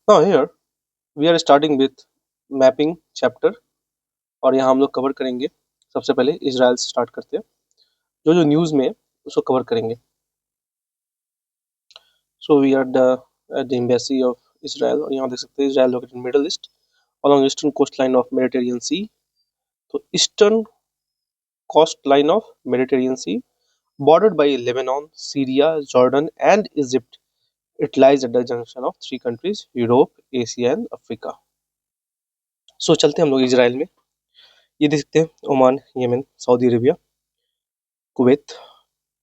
Now here we are starting with mapping chapter और यहाँ हम लोग कवर करेंगे। सबसे पहले इजराइल से स्टार्ट करते हैं। जो जो न्यूज़ में है, उसको कवर करेंगे। So we are the embassy of Israel और यहाँ देख सकते हैं Israel located Middle East along eastern coastline of Mediterranean Sea। तो eastern coast line of Mediterranean sea bordered by Lebanon, Syria, Jordan and Egypt. It lies at the junction of three countries, Europe, Asia and Africa. सो चलते हैं हम लोग Israel में। ये देख सकते हैं Oman, Yemen, Saudi Arabia, Kuwait,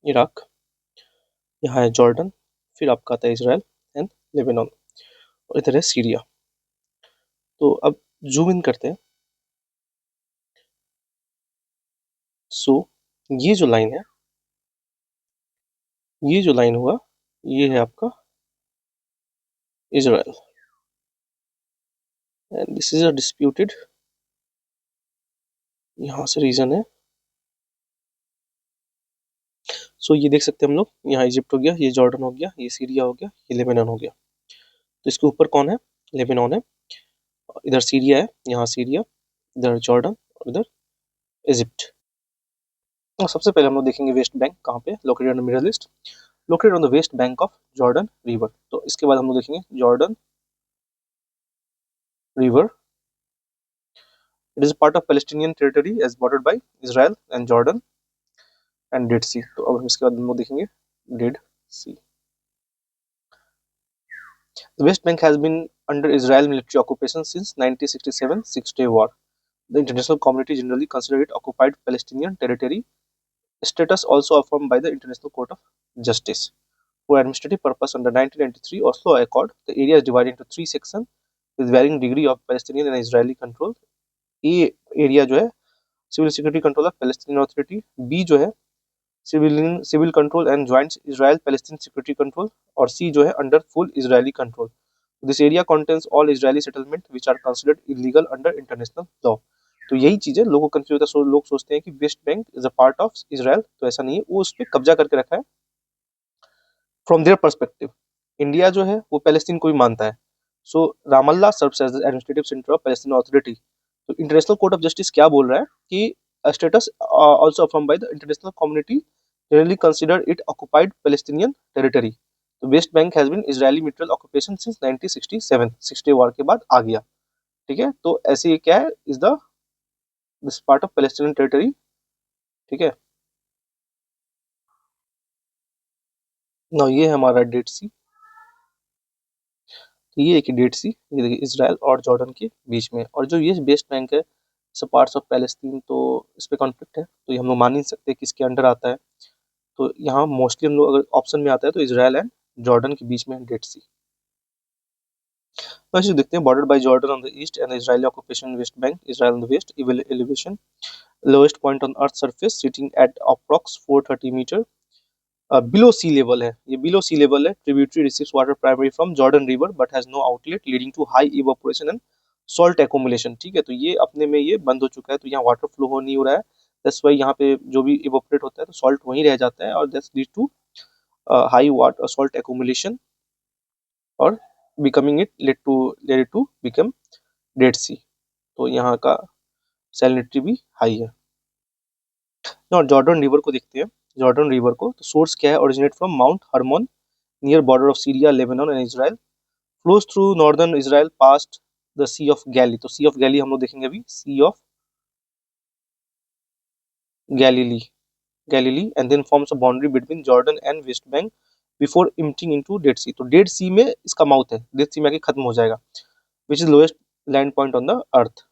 Iraq, यहाँ है जॉर्डन, फिर आपका आता है इसराइल एंड लेबनान और इधर है सीरिया। तो अब जूम इन करते हैं। सो ये जो लाइन है, ये जो लाइन हुआ, ये है आपका Israel and this is a disputed, यहाँ से रीजन है। सो ये देख सकते हैं हम लोग, यहाँ इजिप्ट हो गया, ये जॉर्डन हो गया, ये सीरिया हो गया, ये लेबनान हो गया। तो इसके ऊपर कौन है? लेबनान है, इधर सीरिया है, यहाँ सीरिया, इधर जॉर्डन और इधर इजिप्ट। तो सबसे पहले हम लोग देखेंगे वेस्ट बैंक कहाँ पे, located on the Middle East, located on the West Bank of Jordan river. तो इसके बाद हम लोग देखेंगे Jordan river. It is part of Palestinian territory as bordered by Israel and Jordan and Dead Sea. तो अब इसके बाद हम लोग देखेंगे Dead Sea. The West Bank has been under Israel military occupation since 1967 Six-Day War. The international community generally consider it occupied Palestinian territory, status also affirmed by the International Court of Justice. For administrative purpose, under 1993 Oslo Accord, the area is divided into three sections with varying degree of Palestinian and Israeli control. A area जो है civil security control of Palestinian authority, B जो है civil control and joint Israel Palestine security control, और C जो है under full Israeli control. This area contains all Israeli settlement which are considered illegal under international law. तो यही चीजें लोगों को कंफ्यूज होता है। लोग सोचते हैं कि West Bank is a part of Israel, तो ऐसा नहीं है, वो उस पर कब्जा करके रखा है फ्रॉम देयर पर्सपेक्टिव। इंडिया जो है वो पैलेस्टीन को भी मानता है। So Ramallah serves as the administrative centre of Palestine authority. तो इंटरनेशनल कोर्ट ऑफ जस्टिस क्या बोल रहा है कि status also affirm by the international community generally consider it occupied Palestinian territory. तो West Bank has been Israeli military occupation since 1967, six day war के बाद आ गया। ठीक है, तो ऐसे ये क्या है, is the this part of Palestinian territory. ठीक है, ना ये है हमारा डेड सी। तो ये देखिए डेड सी, ये देखिए इसराइल और जॉर्डन के बीच में, और जो ये वेस्ट बैंक है पार्ट्स ऑफ पैलेस्टीन, तो इस पे कॉन्फ्लिक्ट है, तो ये हम लोग मान नहीं सकते किसके अंडर आता है। तो यहाँ मोस्टली हम लोग अगर ऑप्शन में आता है तो इसराइल एंड जॉर्डन के बीच में डेड सी। तो देखते हैं border by Jordan on the east and Israeli occupation West Bank, Israel on the west, elevation lowest point on earth surface sitting at approx 430 metre below sea level है। ये below sea level है। Tributary receives water primary from Jordan river but has no outlet leading to high evaporation and salt accumulation. ठीक है, तो ये अपने में ये बंद हो चुका है, तो यहाँ वाटर फ्लो हो नहीं हो रहा है। दैट्स वाई यहाँ पे जो भी इवेपोरेट होता है तो सॉल्ट वहीं रह जाता है, और that's lead to high water salt accumulation और becoming it led to become Dead Sea. तो यहाँ का सैलिनिटी भी हाई है। और जॉर्डन रिवर को देखते हैं। जॉर्डन रिवर को तो सोर्स क्या है, originate from Mount Hermon near border of Syria, Lebanon and Israel, flows through northern Israel past the Sea of Galilee. तो सी ऑफ गैली हम लोग देखेंगे अभी, Sea of Galilee, Galilee and then forms a boundary between Jordan and West Bank before emptying into Dead Sea. तो Dead सी में इसका mouth है, dead सी में आके खत्म हो जाएगा, which is lowest land point on the earth.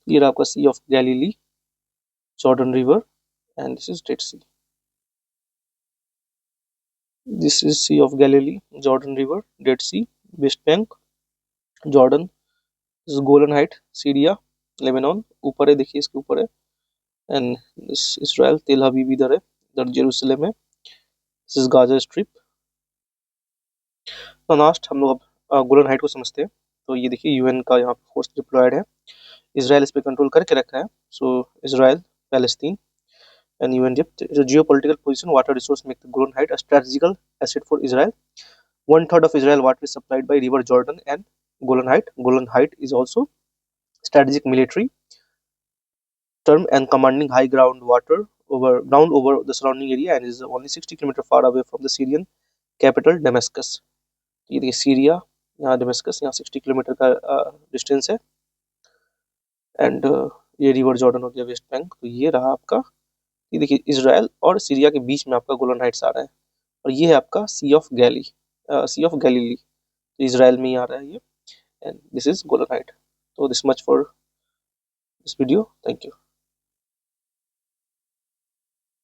ये रहा आपका Sea of Galilee, Jordan river and this is Dead Sea. This is Sea of Galilee, Jordan River, Dead Sea, West Bank, Jordan, this is Golan Height, Syria, Lebanon ऊपर है, देखिए इसके ऊपर है, and Israel, तेल हबीब इधर है, इधर जेरूसलम है, दिस इज गाजा स्ट्रिप। तो लास्ट हम लोग अब गोलन हाइट को समझते हैं। तो ये देखिए यूएन का यहाँ पे फोर्स डिप्लॉयड है, इसराइल इस पे कंट्रोल करके रखा है। So Israel, Palestine and UN depth, geopolitical position, water resource make the Golan height a strategical asset for Israel. 1/3 of Israel water is supplied by River Jordan and Golan Height. Golan Height is also strategic military term and commanding high ground over the surrounding area, and is only 60 kilometers far away from the Syrian capital Damascus. ये देखिए Syria, यहाँ डेमेस्कस, यहाँ 60 kilometre का distance है। And ये river Jordan हो गया West Bank. तो ये रहा आपका, ये देखिए इसराइल और सीरिया के बीच में आपका गोलन हाइट्स आ रहा है, और ये है आपका सी ऑफ गैलीली, इसराइल में ही आ रहा है ये, and this is Golan height. तो this much for this video, thank you.